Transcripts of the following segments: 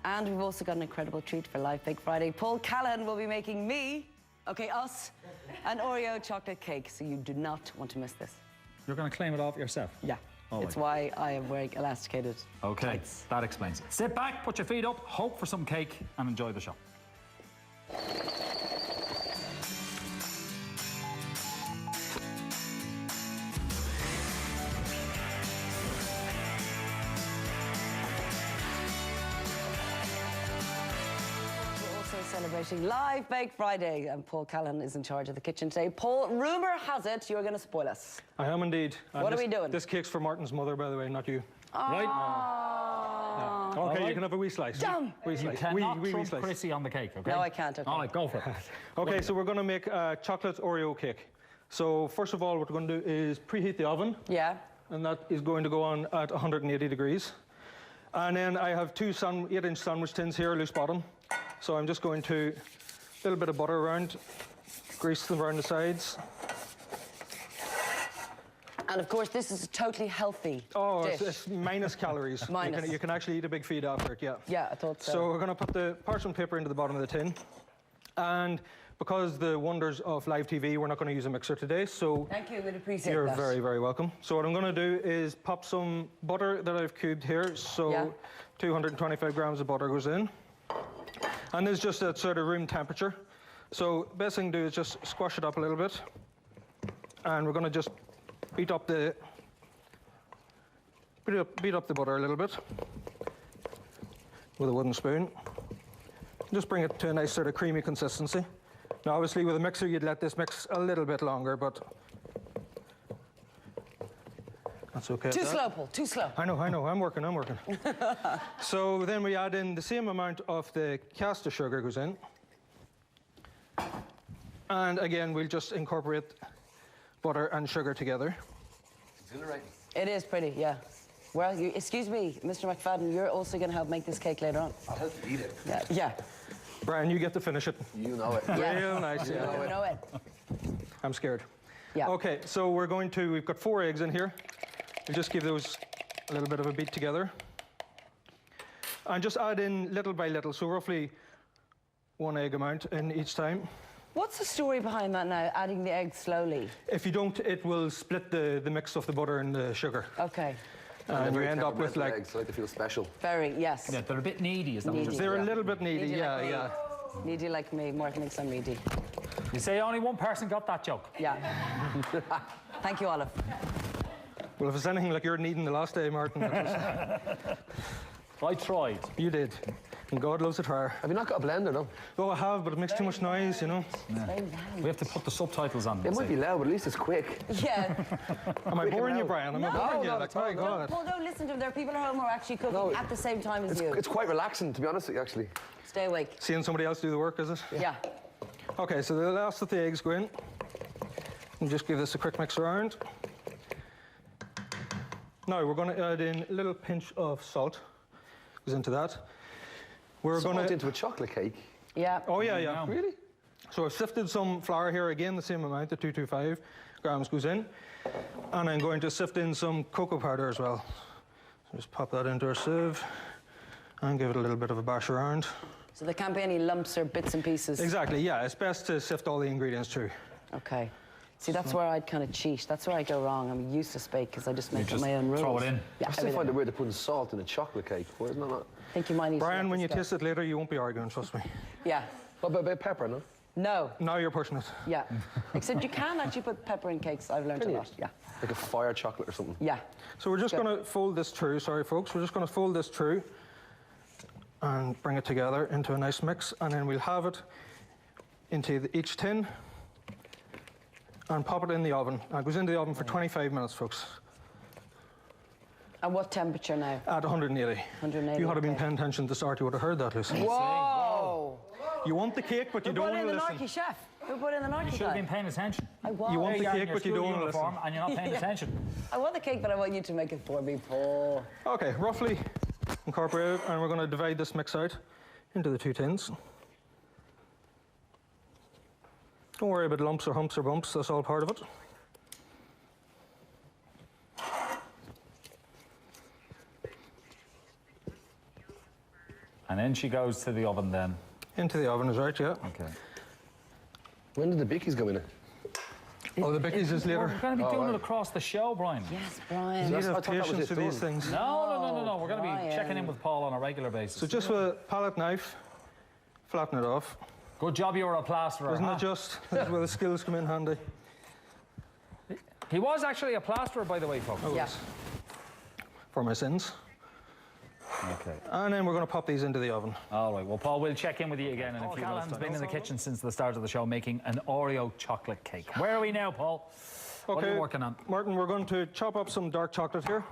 And we've also got an incredible treat for Live Bake Friday. Paul Callahan will be making me, us, an Oreo chocolate cake. So you do not want to miss this. You're going to claim it off yourself? Yeah. Oh, it's why I am wearing elasticated tights. That explains it. Sit back, put your feet up, hope for some cake, and enjoy the show. Celebrating Live Bake Friday, and Paul Callahan is in charge of the kitchen today. Paul, rumour has it you're going to spoil us. I am indeed. What are we doing? This cake's for Martin's mother, by the way, not you. Right? Yeah. Okay, you can have a wee slice. Dumb. Wee slice. You cannot wee trump slice. Chrissy on the cake, okay? No, I can't, okay. All right, go for it. Okay, so we're going to make a chocolate Oreo cake. So first of all, what we're going to do is preheat the oven. Yeah. And that is going to go on at 180 degrees. And then I have two 8-inch sandwich tins here, loose bottom. So I'm just going to a little bit of butter around, grease them around the sides. And of course, this is a totally healthy dish. It's minus calories. Minus. You can actually eat a big feed after it, yeah. Yeah, I thought so. So we're going to put the parchment paper into the bottom of the tin. And because the wonders of live TV, we're not going to use a mixer today, so... Thank you, we'd appreciate You're that. very, very welcome. So what I'm going to do is pop some butter that I've cubed here. So 225 grams of butter goes in. And it's just at sort of room temperature. So best thing to do is just squash it up a little bit. And we're going to just beat up the butter a little bit with a wooden spoon. Just bring it to a nice sort of creamy consistency. Now obviously with a mixer you'd let this mix a little bit longer, but that's okay. Too slow, Paul, too slow. I know, I'm working. So then we add in the same amount of the caster sugar goes in. And again, we'll just incorporate butter and sugar together. It is pretty, yeah. Well, excuse me, Mr. McFadden, you're also going to help make this cake later on. I'll help you eat it. Yeah. Brian, you get to finish it. You know it. Yeah. Real nice. You know it. I'm scared. Yeah. Okay, so we've got 4 eggs in here. We'll just give those a little bit of a beat together. And just add in little by little, so roughly 1 egg amount in each time. What's the story behind that now, adding the eggs slowly? If you don't, it will split the mix of the butter and the sugar. Okay. And you end up with like... eggs, so like they feel special. Very, yes. Yeah, they're a bit needy, is that what you're saying? They're a little bit needy, Needy like me. yeah. Needy like me, Martin thinks I'm needy. You say only one person got that joke. Yeah. Thank you, Olive. Well, if it's anything like you're needing the last day, Martin, I tried. you did. And God loves a trier. Have you not got a blender, though? Oh, I have, but it makes too much noise, you know. Yeah. We have to put the subtitles on. It might be loud, but at least it's quick. Yeah. Am I boring you, Brian? I'm not boring you. no, Like, no, my God. Paul, don't listen to them. There are people at home who are actually cooking at the same time as you. It's quite relaxing, to be honest with you, actually. Stay awake. Seeing somebody else do the work, is it? Yeah. Okay, so the last of the eggs go in. And just give this a quick mix around. Now we're going to add in a little pinch of salt. Goes into that. We're going to into a chocolate cake. Yeah. Oh yeah. Really? So I've sifted some flour here again, the same amount, the 225 grams goes in. And I'm going to sift in some cocoa powder as well. So just pop that into our sieve and give it a little bit of a bash around. So there can't be any lumps or bits and pieces. Exactly, yeah. It's best to sift all the ingredients through. Okay. See, that's where I'd kind of cheat. That's where I go wrong. I'm used to bake because I just make up my own rules. Throw it in. Yeah, I still find it weird to put salt in a chocolate cake. Why isn't that not? I think you might need Brian, to when you taste it later, you won't be arguing, trust me. Yeah. What about a bit of pepper, no? No. Now you're pushing it. Yeah. Except you can actually put pepper in cakes. I've learned a lot. Yeah. Like a fire chocolate or something. Yeah. So we're just going to fold this through. Sorry, folks. We're just going to fold this through and bring it together into a nice mix. And then we'll have it into each tin and pop it in the oven. It goes into the oven for 25 minutes, folks. At what temperature now? At 180. 180. If you had been paying attention at the start, you would have heard that, Lucy. Whoa! You want the cake, but you don't want to listen. Who put in the Narky chef? Who put in the Narky You should have been paying attention. I was. You want the You're in cake, your but you school don't want to listen. uniform and you're not paying attention. I want the cake, but I want you to make it for me, Paul. Okay, roughly incorporate it, and we're going to divide this mix out into the 2 tins. Don't worry about lumps or humps or bumps, that's all part of it. And then she goes to the oven then. Into the oven is right, yeah. Okay. When did the bickies go in? Oh, the bickies is later. We're going to be doing it across the show, Brian. Yes, Brian. You need to I have thought that was patience it for these done. things. No. We're going to be Brian. checking in with Paul on a regular basis. So just with a palette knife, flatten it off. Good job you were a plasterer, Isn't huh? it just? This is where the skills come in handy. He was actually a plasterer, by the way, folks. Oh, Yeah. yes. For my sins. Okay. And then we're going to pop these into the oven. All right. Well, Paul, we'll check in with you again in a few minutes. Paul has been in the kitchen since the start of the show making an Oreo chocolate cake. Where are we now, Paul? What are you working on? Martin, we're going to chop up some dark chocolate here.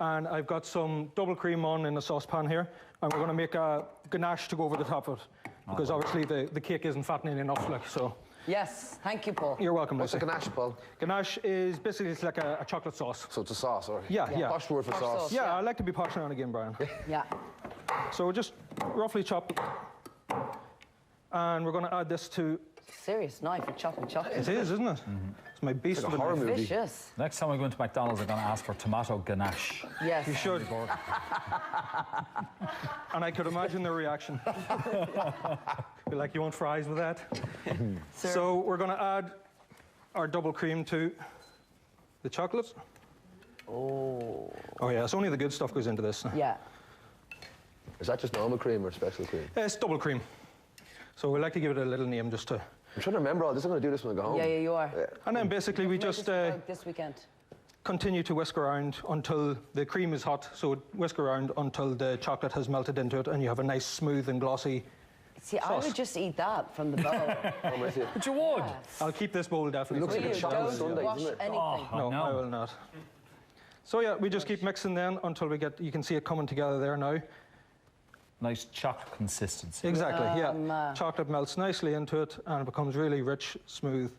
And I've got some double cream on in a saucepan here. And we're going to make a ganache to go over the top of it. Because obviously the cake isn't fattening enough, like, so. Yes, thank you, Paul. You're welcome, What's a Lucy. ganache, Paul? Ganache is basically it's like a chocolate sauce. So it's a sauce, or? Yeah. Posh word for Posh sauce. sauce. Yeah, Yeah. I like to be posh now and again, Brian. Yeah. So we'll just roughly chop. And we're going to add this to... Serious knife for chopping It chocolate. is, isn't it? It's my beast Like of a a horror knife. movie. Vicious. Next time we go into McDonald's, I'm going to ask for tomato ganache. Yes. You should. And I could imagine their reaction. Be like, you want fries with that? So we're going to add our double cream to the chocolate. Oh yeah, it's only the good stuff goes into this. Yeah. Is that just normal cream or special cream? It's double cream. So we like to give it a little name just to... I'm trying to remember all this. I'm going to do this when I go home. Yeah, you are. And then basically we just This weekend. continue to whisk around until the cream is hot. So whisk around until the chocolate has melted into it and you have a nice smooth and glossy... See, I sauce. would just eat that from the bowl. I'm with you. But you would. I'll keep this bowl definitely. Looks for like you. a chocolate Don't sundae, wash isn't it? anything. Oh, No, I will not. So yeah, we just keep mixing then until we get, you can see it coming together there now. Nice chocolate consistency. Exactly, yeah. Chocolate melts nicely into it and it becomes really rich, smooth,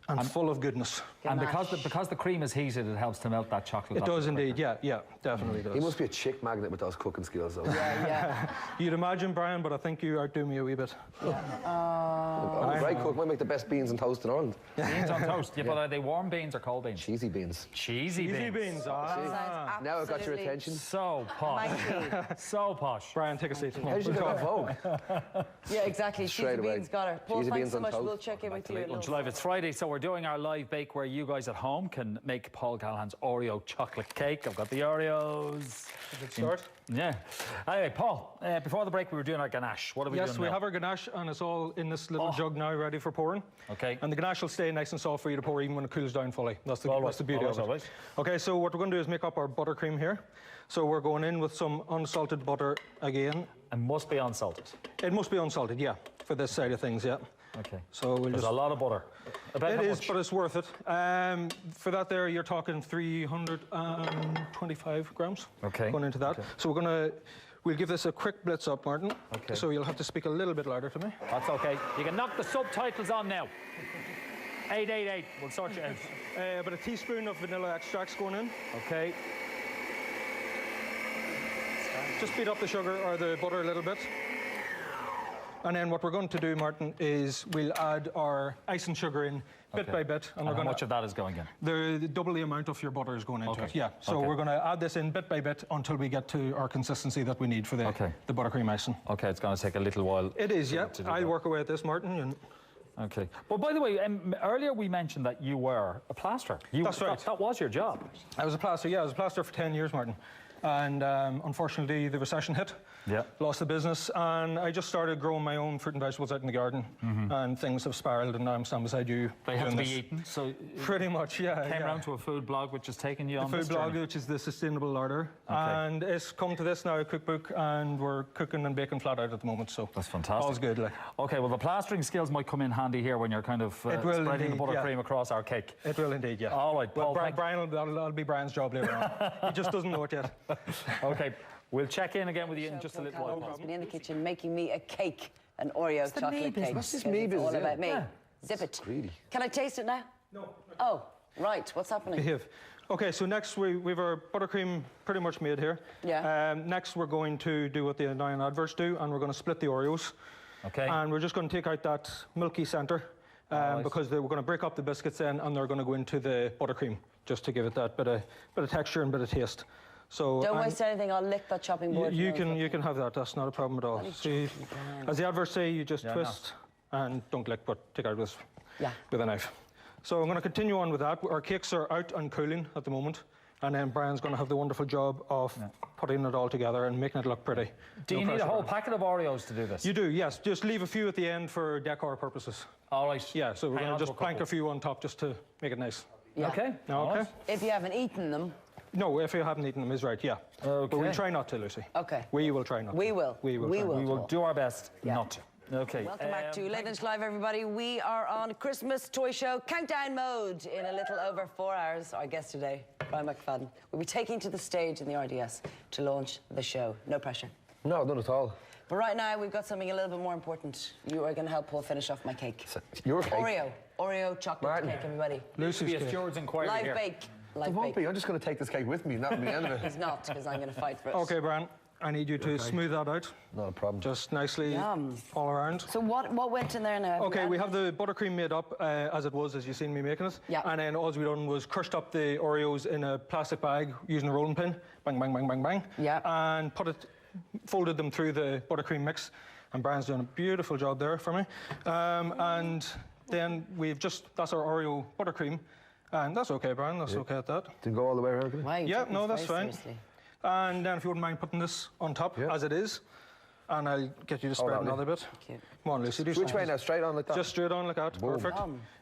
and full of goodness. And Ganache. because the cream is heated, it helps to melt that chocolate. It up does quicker. indeed, yeah, definitely does. He must be a chick magnet with those cooking skills, though. Yeah. You'd imagine, Brian, but I think you outdo me a wee bit. I'm a great cook. Might make the best beans and toast in Ireland. Beans on toast. Yeah, but are they warm beans or cold beans? Cheesy beans. Cheesy Easy beans. beans, ah. Now I've got your Absolutely attention. So posh. Thank you. So posh. Brian, take a seat. How did you get that Vogue? Yeah, exactly. Straight Cheesy away. beans got her. Paul, Cheesy thanks beans so on much. toast. We'll check in with you. Lunch Live. It's Friday, so we're doing our live bake where you guys at home can make Paul Callahan's Oreo chocolate cake. I've got the Oreos. Good start. Yeah. Anyway, Paul, before the break, we were doing our ganache. What are we doing Yes, we now? have our ganache and it's all in this little jug now ready for pouring. Okay. And the ganache will stay nice and soft for you to pour even when it cools down fully. That's the, All that's the right, beauty all of right, it. all right. Okay, so what we're going to do is make up our buttercream here. So we're going in with some unsalted butter again. And must be unsalted. It must be unsalted, yeah, for this side of things, yeah. Okay. So we'll There's just... a lot of butter. About It how is, much? but it's worth it. For that there, you're talking 325 grams Okay. going into that. Okay. So we'll give this a quick blitz up, Martin. Okay. So you'll have to speak a little bit louder to me. That's okay. You can knock the subtitles on now. 888. We'll sort you out. About a teaspoon of vanilla extract's going in. Okay. Just beat up the sugar or the butter a little bit. And then what we're going to do, Martin, is we'll add our ice and sugar in bit Okay. by bit. And we're how going much of that is going in? double the amount of your butter is going into Okay. it. Yeah. So Okay. we're going to add this in bit by bit until we get to our consistency that we need for the buttercream icing. Okay, it's going to take a little while. It is, yeah. to do I'll that. work away at this, Martin. And Okay. Well, by the way, earlier we mentioned that you were a plasterer. That's right. That was your job. I was a plasterer, yeah. I was a plasterer for 10 years, Martin. And unfortunately, the recession hit. Yeah. Lost the business. And I just started growing my own fruit and vegetables out in the garden. And things have spiraled, and now I'm standing beside you. They have to doing be this. eaten. So Pretty much, yeah. came yeah. around to a food blog, which has taken you on Food this blog, journey. which is the Sustainable Larder. Okay. And it's come to this now, a cookbook, and we're cooking and baking flat out at the moment. So That's fantastic. all's good. Like. Okay, well, the plastering skills might come in handy here when you're kind of It will spreading indeed, the yeah. buttercream across our cake. It will indeed, yeah. All right, Paul, Well, thank- Brian, that'll be Brian's job later on. He just doesn't know it yet. Okay, we'll check in again with you in just a little Callum while. has been in the kitchen making me a cake, an Oreo the me chocolate cake. business? What's this because me it's business, all yeah? about me. Yeah. Zip it. greedy. Can I taste it now? No. Oh, right. What's happening? Behave. Okay, so next we've our buttercream pretty much made here. Yeah. Next we're going to do what the nine adverts do, and we're going to split the Oreos. Okay. And we're just going to take out that milky centre Nice. because we're going to break up the biscuits then, and they're going to go into the buttercream just to give it that bit of texture and bit of taste. So Don't waste anything. I'll lick that chopping board. you can have that. That's not a problem at all. See, as the adverts say, you just twist and don't lick, but take out with a knife. So I'm going to continue on with that. Our cakes are out and cooling at the moment. And then Brian's going to have the wonderful job of putting it all together and making it look pretty. Do you need a whole packet of Oreos to do this? You do, yes. Just leave a few at the end for decor purposes. All right. Yeah, so we're going to just plank a few on top just to make it nice. Yeah. Okay. Okay. If you haven't eaten them. No, if you haven't eaten them, is right, yeah. Okay. But we'll try not to, Lucy. Okay. We will try not to. We will. We will. We will do our best not to. Okay. Welcome back to Late Lunch Live, everybody. We are on Christmas toy show countdown mode in a little over 4 hours. Our guest today, Brian McFadden, will be taking to the stage in the RDS to launch the show. No pressure. No, not at all. But right now, we've got something a little bit more important. You are going to help Paul finish off my cake. Your cake? Oreo chocolate cake, everybody. Lucy's Be a cake. steward's inquiry Live here. bake. It Live won't bake. be. I'm just going to take this cake with me, and that'll be the end of it. He's not, because I'm going to fight for it. Okay, Brian, I need you to smooth that out. Not a problem. Just nicely all around. So what went in there now? Okay, we have the buttercream made up as it was, as you've seen me making it. Yeah. And then all we done was crushed up the Oreos in a plastic bag using a rolling pin. Bang, bang, bang, bang, bang. Yeah. And folded them through the buttercream mix. And Brian's doing a beautiful job there for me. And then that's our Oreo buttercream. And that's okay, Brian, that's okay at that. Didn't go all the way around, did it? Wow, you Yeah, took no, this that's very fine. seriously. And then if you wouldn't mind putting this on top as it is. And I'll get you to spread that'll do. another bit. Cute. Come on, Lucy, do Which something. way now? Straight on like that? Just straight on like that, perfect.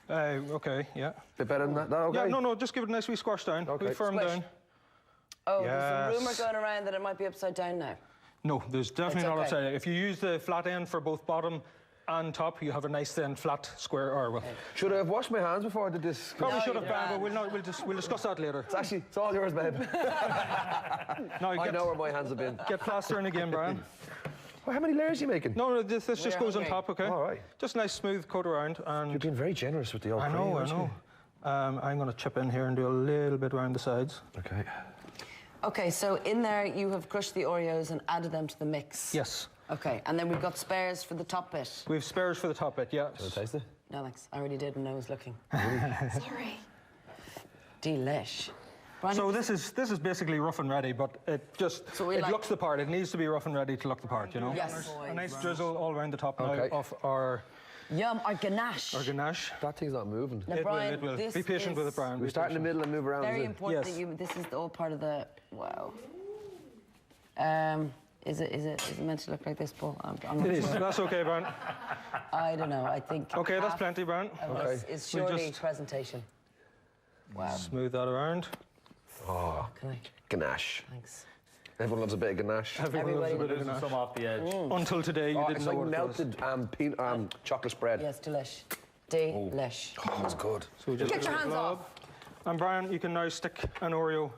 Okay, yeah. Bit better than that? That okay? Yeah, no, just give it a nice wee squash down. Okay. Wee firm Squish. down. Oh, there's a rumour Yes. going around that it might be upside down now. No, there's definitely It's not okay. upside down. If you use the flat end for both bottom and top, you have a nice then flat square, or well, Should I have washed my hands before I did this? probably No, should have you done, but can't. we'll discuss that later. It's all yours, babe. No, I know where my hands have been. get plastering again, Brian. Well, how many layers are you making? No, this just We're goes on hungry. top, okay? All right. Just nice smooth coat around, You're and being very generous with the old I cream, know. aren't you? I'm going to chip in here and do a little bit around the sides. Okay. Okay, so in there you have crushed the Oreos and added them to the mix. Yes. Okay, and then we've got spares for the top bit. We have spares for the top bit, yeah. Want to taste it? No, thanks. I already did when I was looking. Sorry. Delish. Brian, So this is basically rough and ready, but it looks the part. It needs to be rough and ready to look the part, you know. Yes. A nice drizzle all around the top Okay. now of our Yum, our ganache. ganache. That thing's not moving. Now, It Brian, will. this Be patient is with it, Brian. We Be start in the patient. middle and move around. Very is it? important Yes. that this is all part of the, wow. Is it meant to look like this, Paul? I'm not It is. sure. That's okay, Brian. I don't know, I think Okay, that's half plenty, Brian. of this is We'll surely just- presentation. Wow. Smooth that around. Can I? Ganache. Thanks. Everyone loves a bit of ganache. Everyone loves a Everybody- bit of Losing ganache. some off the edge. Until today, you Oh, didn't it's know like what it was. melted chocolate spread. Yes, delish. Delish. Oh, it's good. So we just Get do your a hands blob. off. And Brian, you can now stick an Oreo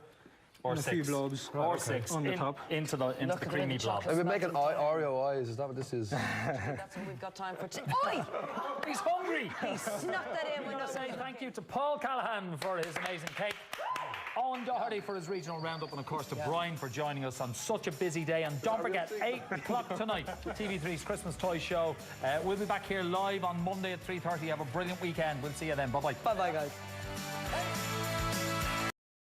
Or and a few 6. blobs Or 6. on the top. Into the Look at the creamy little blob. chocolate. I've been making Oreo eyes. Is that what this is? That's what we've got time for today. Oi! He's hungry. He snuck that in when I I say thank you to Paul Callahan for his amazing cake, Owen Doherty for his regional roundup, and of course to Brian for joining us on such a busy day. And don't forget, 8 o'clock tonight, TV3's Christmas Toy Show. We'll be back here live on Monday at 3:30. Have a brilliant weekend. We'll see you then. Bye-bye. Bye-bye, guys.